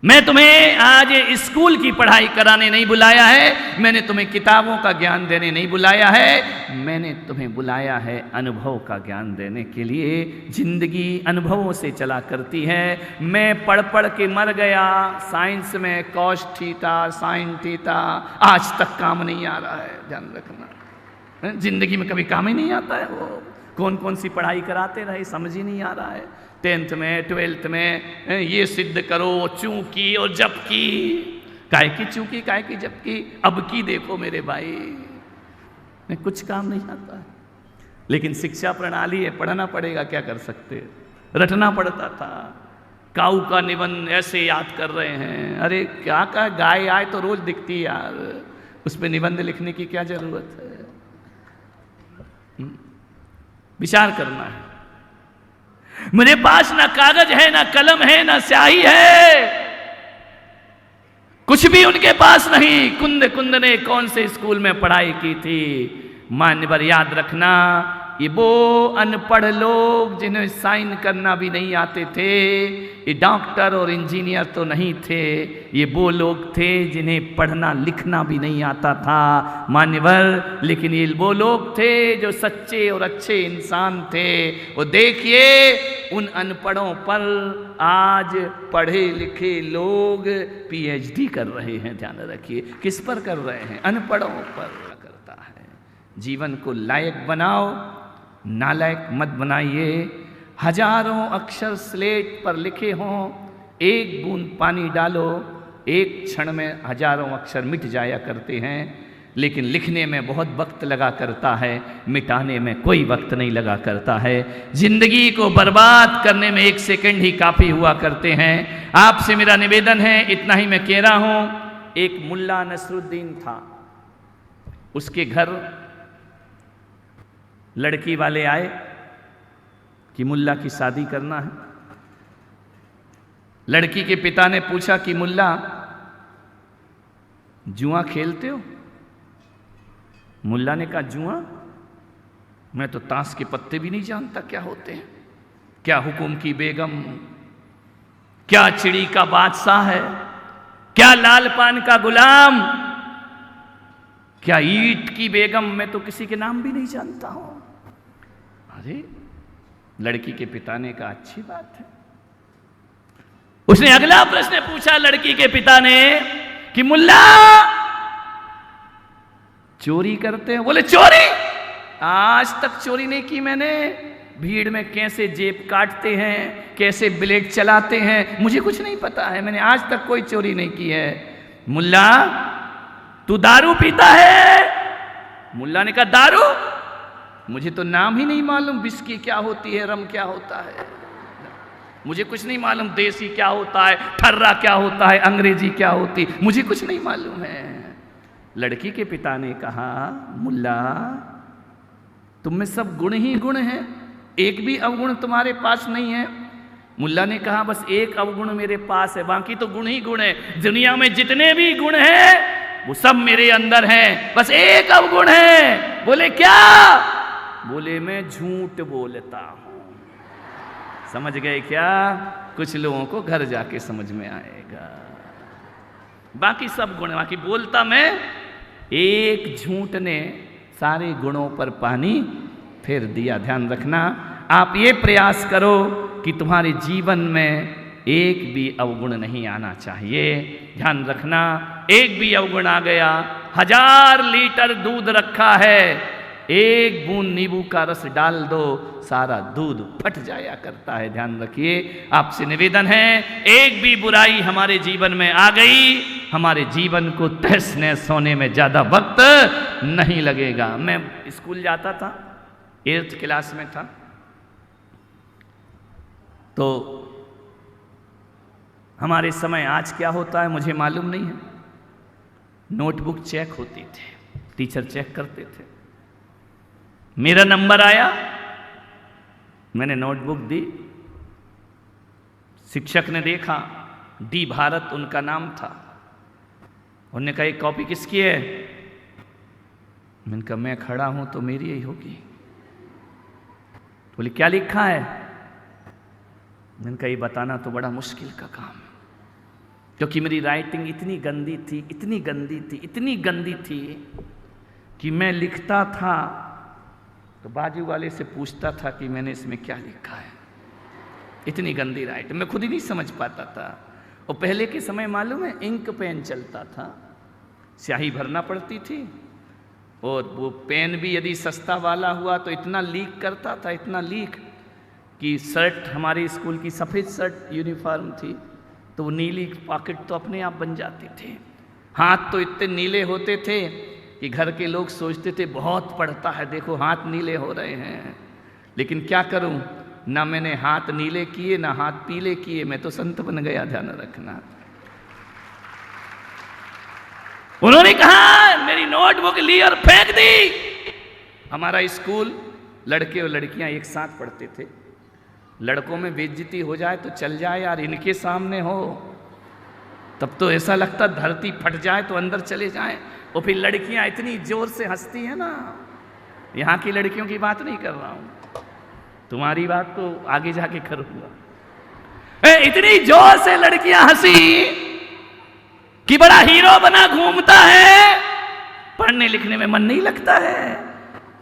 मैं तुम्हें आज स्कूल की पढ़ाई कराने नहीं बुलाया है, मैंने तुम्हें किताबों का ज्ञान देने नहीं बुलाया है, मैंने तुम्हें बुलाया है अनुभव का ज्ञान देने के लिए। जिंदगी अनुभवों से चला करती है। मैं पढ़ पढ़ के मर गया साइंस में, कॉस थीटा साइन थीटा, आज तक काम नहीं आ रहा है। ध्यान रखना, जिंदगी में कभी काम ही नहीं आता है। वो कौन कौन सी पढ़ाई कराते रहे, समझ ही नहीं आ रहा है। 10th में 12th में ये सिद्ध करो, चूंकि और जबकि, काय की चूंकि काय की जबकि, अब की देखो मेरे भाई, कुछ काम नहीं आता है। लेकिन शिक्षा प्रणाली है, पढ़ना पड़ेगा, क्या कर सकते। रटना पड़ता था। काऊ का निबंध ऐसे याद कर रहे हैं। अरे क्या का, गाय आए तो रोज दिखती यार, उस पर निबंध लिखने की क्या जरूरत है। विचार करना है। मेरे पास ना कागज है, ना कलम है, ना स्याही है, कुछ भी उनके पास नहीं। कुंद कुंद ने कौन से स्कूल में पढ़ाई की थी। मान्यवर याद रखना, ये वो अनपढ़ लोग जिन्हें साइन करना भी नहीं आते थे, ये डॉक्टर और इंजीनियर तो नहीं थे, ये वो लोग थे जिन्हें पढ़ना लिखना भी नहीं आता था मान्यवर। लेकिन ये वो लोग थे जो सच्चे और अच्छे इंसान थे। वो देखिए उन अनपढ़ों पर आज पढ़े लिखे लोग पीएचडी कर रहे हैं। ध्यान रखिए, किस पर कर रहे हैं, अनपढ़ों पर करता है। जीवन को लायक बनाओ, नालायक मत बनाइए। हजारों अक्षर स्लेट पर लिखे हों, एक बूंद पानी डालो, एक क्षण में हजारों अक्षर मिट जाया करते हैं। लेकिन लिखने में बहुत वक्त लगा करता है, मिटाने में कोई वक्त नहीं लगा करता है। जिंदगी को बर्बाद करने में 1 सेकंड ही काफ़ी हुआ करते हैं। आपसे मेरा निवेदन है, इतना ही मैं कह रहा हूँ। एक मुल्ला नसरुद्दीन था, उसके घर लड़की वाले आए कि मुल्ला की शादी करना है। लड़की के पिता ने पूछा कि मुल्ला जुआ खेलते हो। मुल्ला ने कहा जुआ, मैं तो ताश के पत्ते भी नहीं जानता क्या होते हैं। क्या हुकुम की बेगम, क्या चिड़ी का बादशाह है, क्या लाल पान का गुलाम, क्या ईट की बेगम, मैं तो किसी के नाम भी नहीं जानता हूं। अरे लड़की के पिता ने कहा अच्छी बात है। उसने अगला प्रश्न पूछा लड़की के पिता ने कि मुल्ला चोरी करते हैं। बोले चोरी, आज तक चोरी नहीं की मैंने। भीड़ में कैसे जेब काटते हैं, कैसे ब्लेड चलाते हैं, मुझे कुछ नहीं पता है, मैंने आज तक कोई चोरी नहीं की है। मुल्ला तू दारू पीता है। मुल्ला ने कहा दारू, मुझे तो नाम ही नहीं मालूम, विस्की क्या होती है, रम क्या होता है, मुझे कुछ नहीं मालूम, देसी क्या होता है, ठर्रा क्या होता है, अंग्रेजी क्या होती, मुझे कुछ नहीं मालूम है। लड़की के पिता ने कहा मुल्ला तुम में सब गुण ही गुण हैं, एक भी अवगुण तुम्हारे पास नहीं है। मुल्ला ने कहा बस एक अवगुण मेरे पास है, बाकी तो गुण ही गुण है। दुनिया में जितने भी गुण हैं वो सब मेरे अंदर हैं, बस एक अवगुण है। बोले क्या? बोले मैं झूठ बोलता हूं। समझ गए क्या? कुछ लोगों को घर जाके समझ में आएगा। बाकी सब गुण, बाकी बोलता मैं, एक झूठ ने सारे गुणों पर पानी फेर दिया। ध्यान रखना, आप ये प्रयास करो कि तुम्हारे जीवन में एक भी अवगुण नहीं आना चाहिए। ध्यान रखना, एक भी अवगुण आ गया, 1000 लीटर दूध रखा है, एक बूंद नींबू का रस डाल दो, सारा दूध फट जाया करता है। ध्यान रखिए, आपसे निवेदन है, एक भी बुराई हमारे जीवन में आ गई, हमारे जीवन को तहस नहस होने में ज्यादा वक्त नहीं लगेगा। मैं स्कूल जाता था, 8th क्लास में था, तो हमारे समय आज क्या होता है मुझे मालूम नहीं है, नोटबुक चेक होती थी, टीचर चेक करते थे। मेरा नंबर आया, मैंने नोटबुक दी, शिक्षक ने देखा, डी भारत उनका नाम था। उन्होंने कहा एक कॉपी किसकी है? मैंने कहा मैं खड़ा हूं तो मेरी ही होगी। बोले क्या लिखा है? मैंने कहा ये बताना तो बड़ा मुश्किल का काम है। क्योंकि मेरी राइटिंग इतनी गंदी थी, इतनी गंदी थी, इतनी गंदी थी कि मैं लिखता था तो बाजू वाले से पूछता था कि मैंने इसमें क्या लिखा है। इतनी गंदी राइटिंग, मैं खुद ही नहीं समझ पाता था। और पहले के समय मालूम है इंक पेन चलता था, स्याही भरना पड़ती थी, और वो पेन भी यदि सस्ता वाला हुआ तो इतना लीक करता था, इतना लीक कि शर्ट, हमारे स्कूल की सफ़ेद शर्ट यूनिफॉर्म थी तो वो नीली पॉकेट तो अपने आप बन जाते थे। हाथ तो इतने नीले होते थे कि घर के लोग सोचते थे बहुत पढ़ता है, देखो हाथ नीले हो रहे हैं। लेकिन क्या करूं, ना मैंने हाथ नीले किए ना हाथ पीले किए, मैं तो संत बन गया, ध्यान रखना। उन्होंने कहा, मेरी नोटबुक ली और फेंक दी। हमारा स्कूल लड़के और लड़कियां एक साथ पढ़ते थे। लड़कों में बेइज्जती हो जाए तो चल जाए यार, इनके सामने हो तब तो ऐसा लगता धरती फट जाए तो अंदर चले जाए। और फिर लड़कियां इतनी जोर से हंसती हैं ना, यहाँ की लड़कियों की बात नहीं कर रहा हूं, तुम्हारी बात तो आगे जाके करूंगा। इतनी जोर से लड़कियां हंसी कि बड़ा हीरो बना घूमता है, पढ़ने लिखने में मन नहीं लगता है।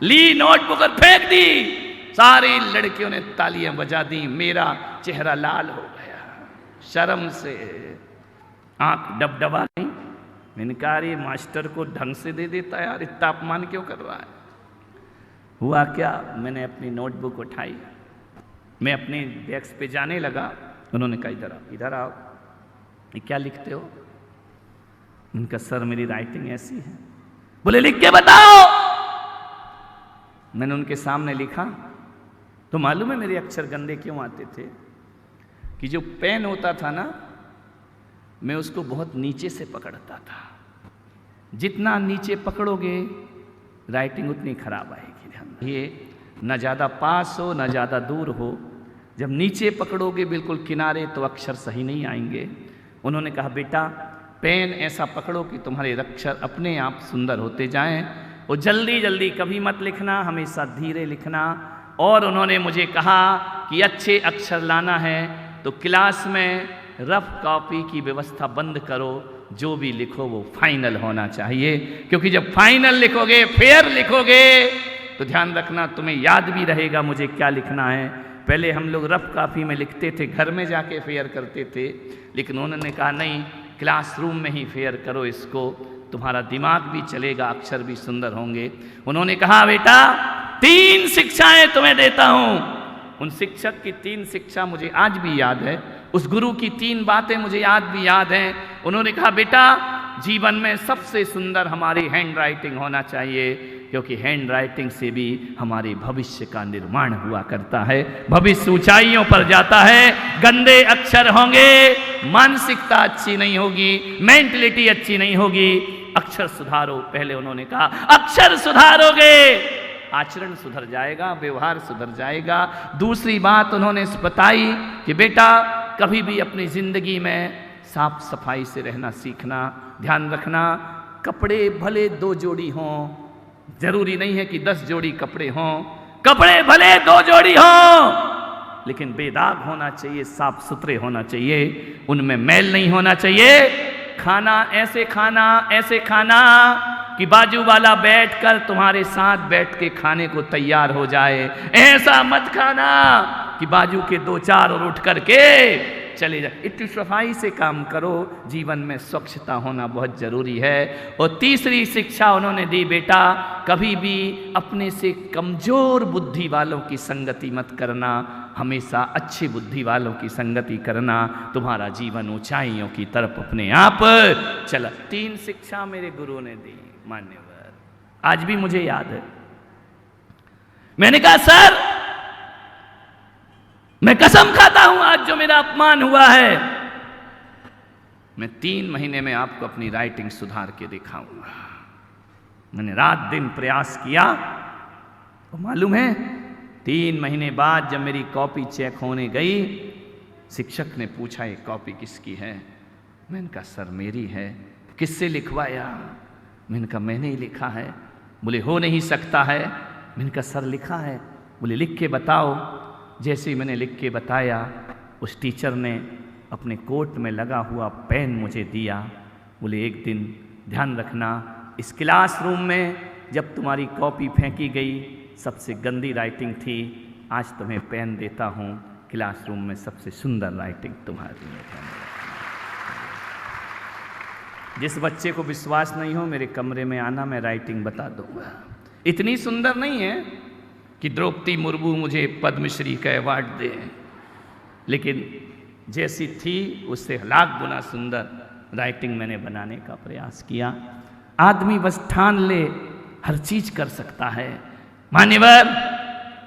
ली नोटबुक और फेंक दी। सारी लड़कियों ने तालियां बजा दी, मेरा चेहरा लाल हो गया, शर्म से आंख डबडबा गई। मैंने कहा ये मास्टर को ढंग से दे देता है यार, इतना अपमान क्यों कर रहा है। हुआ क्या, मैंने अपनी नोटबुक उठाई, मैं अपने डेस्क पे जाने लगा। उन्होंने कहा इधर आओ, इधर आओ, ये क्या लिखते हो। उनका सर मेरी राइटिंग ऐसी है। बोले लिख के बताओ। मैंने उनके सामने लिखा तो मालूम है मेरे अक्षर गंदे क्यों आते थे, कि जो पेन होता था ना, मैं उसको बहुत नीचे से पकड़ता था। जितना नीचे पकड़ोगे राइटिंग उतनी खराब आएगी। ध्यान, ये न ज़्यादा पास हो न ज़्यादा दूर हो, जब नीचे पकड़ोगे बिल्कुल किनारे तो अक्षर सही नहीं आएंगे। उन्होंने कहा बेटा पेन ऐसा पकड़ो कि तुम्हारे अक्षर अपने आप सुंदर होते जाएं, और जल्दी जल्दी कभी मत लिखना, हमेशा धीरे लिखना। और उन्होंने मुझे कहा कि अच्छे अक्षर लाना है तो क्लास में रफ कॉपी की व्यवस्था बंद करो, जो भी लिखो वो फाइनल होना चाहिए, क्योंकि जब फाइनल लिखोगे, फेयर लिखोगे तो ध्यान रखना तुम्हें याद भी रहेगा मुझे क्या लिखना है। पहले हम लोग रफ कॉपी में लिखते थे, घर में जाके फेयर करते थे, लेकिन उन्होंने कहा नहीं, क्लासरूम में ही फेयर करो इसको, तुम्हारा दिमाग भी चलेगा, अक्षर भी सुंदर होंगे। उन्होंने कहा बेटा 3 शिक्षाएं तुम्हें देता हूं। उन शिक्षक की 3 शिक्षा मुझे आज भी याद है, उस गुरु की 3 बातें मुझे आज भी याद हैं। उन्होंने कहा बेटा जीवन में सबसे सुंदर हमारी हैंड राइटिंग होना चाहिए, क्योंकि हैंड राइटिंग से भी हमारे भविष्य का निर्माण हुआ करता है, भविष्य ऊंचाइयों पर जाता है। गंदे अक्षर होंगे, मानसिकता अच्छी नहीं होगी, मेंटलिटी अच्छी नहीं होगी। अक्षर सुधारो, पहले उन्होंने कहा अक्षर सुधारोगे आचरण सुधर जाएगा, व्यवहार सुधर जाएगा। दूसरी बात उन्होंने बताई कि बेटा कभी भी अपनी जिंदगी में साफ सफाई से रहना सीखना। ध्यान रखना, कपड़े भले 2 जोड़ी हों, जरूरी नहीं है कि 10 जोड़ी कपड़े हों। कपड़े भले 2 जोड़ी हों, लेकिन बेदाग होना चाहिए, साफ सुथरे होना चाहिए, उनमें मैल नहीं होना चाहिए। खाना ऐसे खाना कि बाजू वाला बैठकर तुम्हारे साथ बैठ के खाने को तैयार हो जाए। ऐसा मत खाना कि बाजू के 2-4 और उठ करके चले जाए। इतनी सफाई से काम करो, जीवन में स्वच्छता होना बहुत जरूरी है। और तीसरी शिक्षा उन्होंने दी, बेटा कभी भी अपने से कमजोर बुद्धि वालों की संगति मत करना, हमेशा अच्छी बुद्धि वालों की संगति करना, तुम्हारा जीवन ऊंचाइयों की तरफ अपने आप चला। 3 शिक्षा मेरे गुरु ने दी, मान्यवर, आज भी मुझे याद है। मैंने कहा सर मैं कसम खाता हूं आज जो मेरा अपमान हुआ है, मैं 3 महीने में आपको अपनी राइटिंग सुधार के दिखाऊंगा। मैंने रात दिन प्रयास किया, तो मालूम है 3 महीने बाद जब मेरी कॉपी चेक होने गई, शिक्षक ने पूछा ये कॉपी किसकी है। मैंने कहा सर मेरी है। किससे लिखवाया? मैंने कहा मैंने ही लिखा है। बोले हो नहीं सकता है। मैंने कहा सर लिखा है। बोले लिख के बताओ। जैसे ही मैंने लिख के बताया, उस टीचर ने अपने कोट में लगा हुआ पेन मुझे दिया। बोले एक दिन ध्यान रखना, इस क्लासरूम में जब तुम्हारी कॉपी फेंकी गई सबसे गंदी राइटिंग थी, आज तुम्हें पेन देता हूँ, क्लासरूम में सबसे सुंदर राइटिंग तुम्हारी है। जिस बच्चे को विश्वास नहीं हो मेरे कमरे में आना, मैं राइटिंग बता दूंगा। इतनी सुंदर नहीं है कि द्रौपदी मुर्मू मुझे पद्मश्री का अवार्ड दे, लेकिन जैसी थी उससे लाख गुना सुंदर राइटिंग मैंने बनाने का प्रयास किया। आदमी बस ठान ले हर चीज कर सकता है। मान्यवर,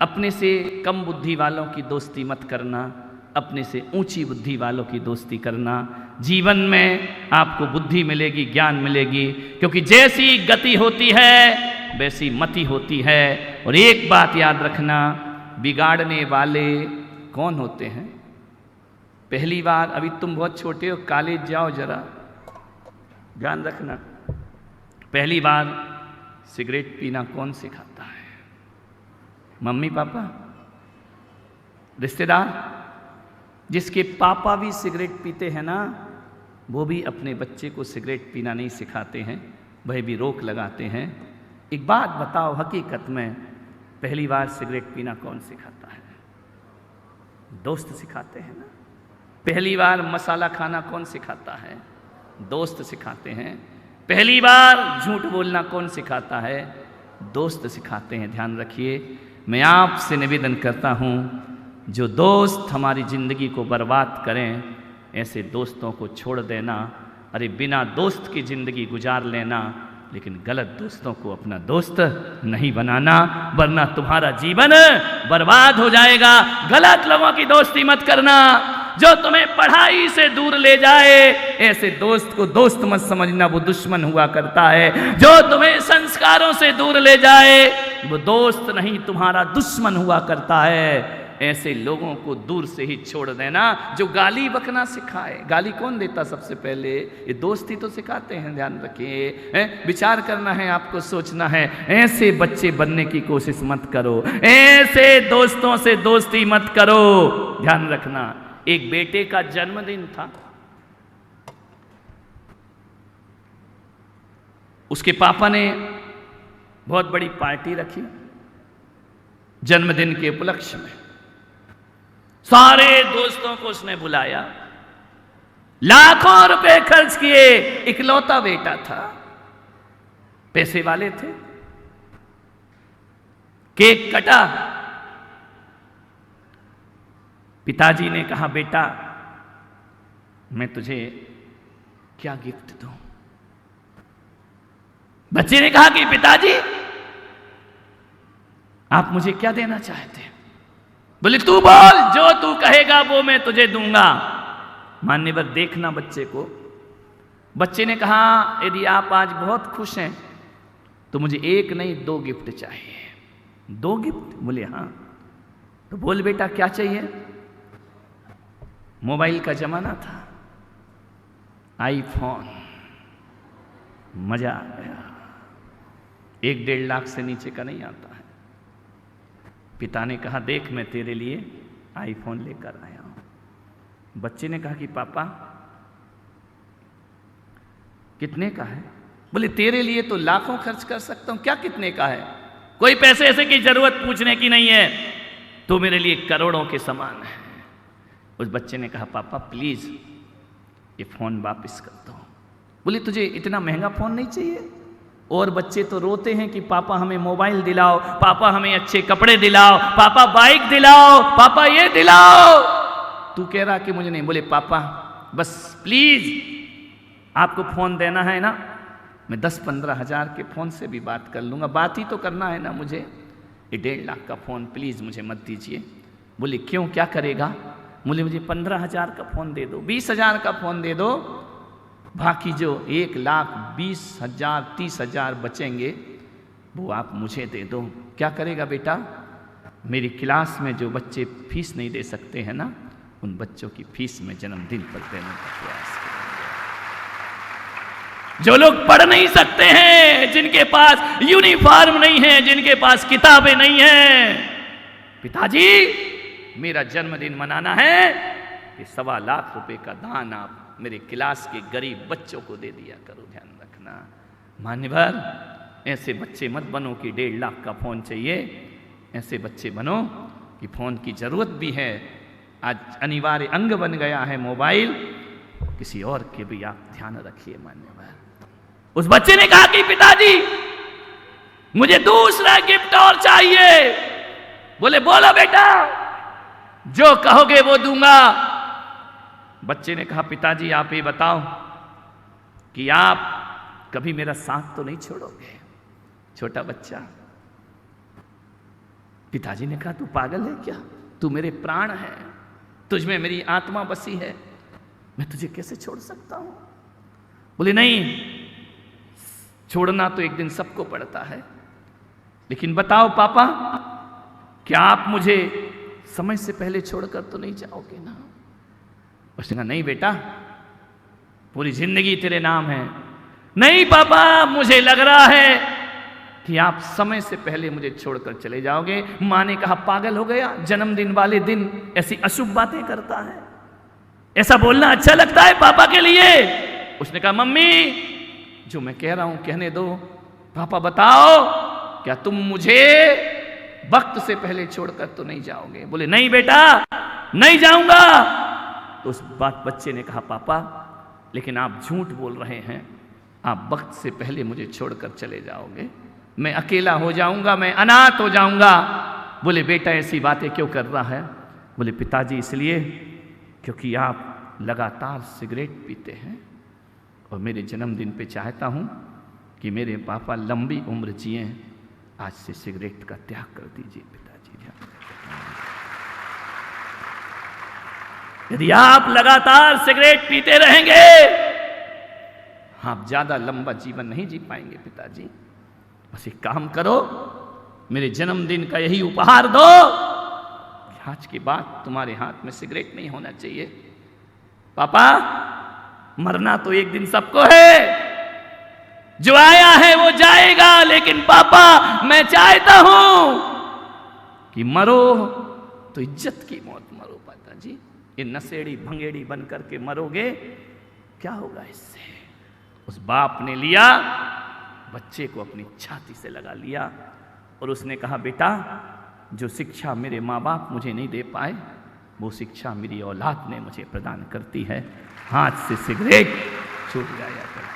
अपने से कम बुद्धि वालों की दोस्ती मत करना, अपने से ऊंची बुद्धि वालों की दोस्ती करना। जीवन में आपको बुद्धि मिलेगी, ज्ञान मिलेगी, क्योंकि जैसी गति होती है वैसी मति होती है। और एक बात याद रखना, बिगाड़ने वाले कौन होते हैं? पहली बार, अभी तुम बहुत छोटे हो, कॉलेज जाओ, जरा ध्यान रखना, पहली बार सिगरेट पीना कौन सिखाता है? मम्मी पापा, रिश्तेदार? जिसके पापा भी सिगरेट पीते हैं ना, वो भी अपने बच्चे को सिगरेट पीना नहीं सिखाते हैं, वह भी रोक लगाते हैं। एक बात बताओ, हकीकत में पहली बार सिगरेट पीना कौन सिखाता है? दोस्त सिखाते हैं ना। पहली बार मसाला खाना कौन सिखाता है? दोस्त सिखाते हैं। पहली बार झूठ बोलना कौन सिखाता है? दोस्त सिखाते हैं। ध्यान रखिए, मैं आपसे निवेदन करता हूँ, जो दोस्त हमारी ज़िंदगी को बर्बाद करें, ऐसे दोस्तों को छोड़ देना। अरे बिना दोस्त की ज़िंदगी गुजार लेना, लेकिन गलत दोस्तों को अपना दोस्त नहीं बनाना, वरना तुम्हारा जीवन बर्बाद हो जाएगा। गलत लोगों की दोस्ती मत करना, जो तुम्हें पढ़ाई से दूर ले जाए, ऐसे दोस्त को दोस्त मत समझना, वो दुश्मन हुआ करता है। जो तुम्हें संस्कारों से दूर ले जाए, वो दोस्त नहीं तुम्हारा दुश्मन हुआ करता है। ऐसे लोगों को दूर से ही छोड़ देना। जो गाली बकना सिखाए, गाली कौन देता सबसे पहले? ये दोस्त ही तो सिखाते हैं। ध्यान रखिए, विचार करना है, आपको सोचना है। ऐसे बच्चे बनने की कोशिश मत करो, ऐसे दोस्तों से दोस्ती मत करो। ध्यान रखना, एक बेटे का जन्मदिन था, उसके पापा ने बहुत बड़ी पार्टी रखी जन्मदिन के उपलक्ष्य में। सारे दोस्तों को उसने बुलाया, लाखों रुपए खर्च किए। इकलौता बेटा था, पैसे वाले थे। केक कटा, पिताजी ने कहा, बेटा मैं तुझे क्या गिफ्ट दूं? बच्चे ने कहा कि पिताजी आप मुझे क्या देना चाहते हैं? बोले तू बोल, जो तू कहेगा वो मैं तुझे दूंगा। मान्यवर देखना बच्चे को। बच्चे ने कहा, यदि आप आज बहुत खुश हैं तो मुझे एक नहीं 2 गिफ्ट चाहिए। 2 गिफ्ट? बोले हाँ। तो बोल बेटा क्या चाहिए? मोबाइल का जमाना था, आईफोन। मजा आ गया। 1-1.5 लाख से नीचे का नहीं आता है। पिता ने कहा, देख मैं तेरे लिए आईफोन लेकर आया हूं। बच्चे ने कहा कि पापा कितने का है? बोले तेरे लिए तो लाखों खर्च कर सकता हूं, क्या कितने का है? कोई पैसे ऐसे की जरूरत पूछने की नहीं है, तो मेरे लिए करोड़ों के समान है। उस बच्चे ने कहा, पापा प्लीज ये फोन वापस कर दो। बोले तुझे इतना महंगा फोन नहीं चाहिए? और बच्चे तो रोते हैं कि पापा हमें मोबाइल दिलाओ, पापा हमें अच्छे कपड़े दिलाओ, पापा बाइक दिलाओ, पापा ये दिलाओ। तू कह रहा कि मुझे नहीं। बोले पापा बस प्लीज आपको फोन देना है ना, मैं 10-15 हजार के फोन से भी बात कर लूंगा, बात ही तो करना है ना मुझे। ये 1.5 लाख का फोन प्लीज मुझे मत दीजिए। बोले क्यों, क्या करेगा? बोले मुझे 15 हजार का फोन दे दो, 20 हजार का फोन दे दो, बाकी जो 1,20,000 30,000 बचेंगे वो आप मुझे दे दो। क्या करेगा बेटा? मेरी क्लास में जो बच्चे फीस नहीं दे सकते हैं ना, उन बच्चों की फीस में जन्मदिन पर देने का प्रयास करेंगे। जो लोग पढ़ नहीं सकते हैं, जिनके पास यूनिफॉर्म नहीं है, जिनके पास किताबें नहीं हैं, पिताजी मेरा जन्मदिन मनाना है, कि 1.25 लाख रुपए का दान आप मेरे क्लास के गरीब बच्चों को दे दिया करो, ध्यान रखना। मान्यवर, ऐसे बच्चे मत बनो कि 1.5 लाख का फ़ोन चाहिए। ऐसे बच्चे बनो कि फ़ोन की ज़रूरत भी है, आज अनिवार्य अंग बन गया है मोबाइल, किसी और के भी आप ध्यान रखिए। मान्यवर, उस बच्चे ने कहा कि पिताजी मुझे दूसरा गिफ्ट और चाहिए। बोले बोलो बेटा, जो कहोगे वो दूंगा। बच्चे ने कहा पिताजी आप ये बताओ कि आप कभी मेरा साथ तो नहीं छोड़ोगे। छोटा बच्चा, पिताजी ने कहा तू पागल है क्या, तू मेरे प्राण है, तुझ में मेरी आत्मा बसी है, मैं तुझे कैसे छोड़ सकता हूं। बोले नहीं, छोड़ना तो एक दिन सबको पड़ता है, लेकिन बताओ पापा, क्या आप मुझे समय से पहले छोड़कर तो नहीं जाओगे ना। उसने कहा नहीं बेटा, पूरी जिंदगी तेरे नाम है। नहीं पापा, मुझे लग रहा है कि आप समय से पहले मुझे छोड़कर चले जाओगे। मां ने कहा पागल हो गया, जन्मदिन वाले दिन ऐसी अशुभ बातें करता है, ऐसा बोलना अच्छा लगता है पापा के लिए। उसने कहा मम्मी, जो मैं कह रहा हूं कहने दो। पापा बताओ, क्या तुम मुझे वक्त से पहले छोड़कर तो नहीं जाओगे। बोले नहीं बेटा, नहीं जाऊंगा। तो उस बात बच्चे ने कहा पापा, लेकिन आप झूठ बोल रहे हैं, आप वक्त से पहले मुझे छोड़कर चले जाओगे, मैं अकेला हो जाऊंगा, मैं अनाथ हो जाऊंगा। बोले बेटा ऐसी बातें क्यों कर रहा है। बोले पिताजी इसलिए क्योंकि आप लगातार सिगरेट पीते हैं और मेरे जन्मदिन पे चाहता हूं कि मेरे पापा लंबी उम्र जिए। आज से सिगरेट का त्याग कर दीजिए पिताजी। यदि आप लगातार सिगरेट पीते रहेंगे, आप ज्यादा लंबा जीवन नहीं जी पाएंगे पिताजी। बस एक काम करो, मेरे जन्मदिन का यही उपहार दो कि आज के बाद तुम्हारे हाथ में सिगरेट नहीं होना चाहिए। पापा, मरना तो एक दिन सबको है, जो आया है वो जाएगा, लेकिन पापा मैं चाहता हूं कि मरो तो इज्जत की मौत मरो। पिताजी, ये नशेड़ी भंगेड़ी बन करके मरोगे, क्या होगा इससे। उस बाप ने लिया, बच्चे को अपनी छाती से लगा लिया और उसने कहा बेटा, जो शिक्षा मेरे माँ बाप मुझे नहीं दे पाए, वो शिक्षा मेरी औलाद ने मुझे प्रदान करती है। हाथ से सिगरेट छूट जाया करती।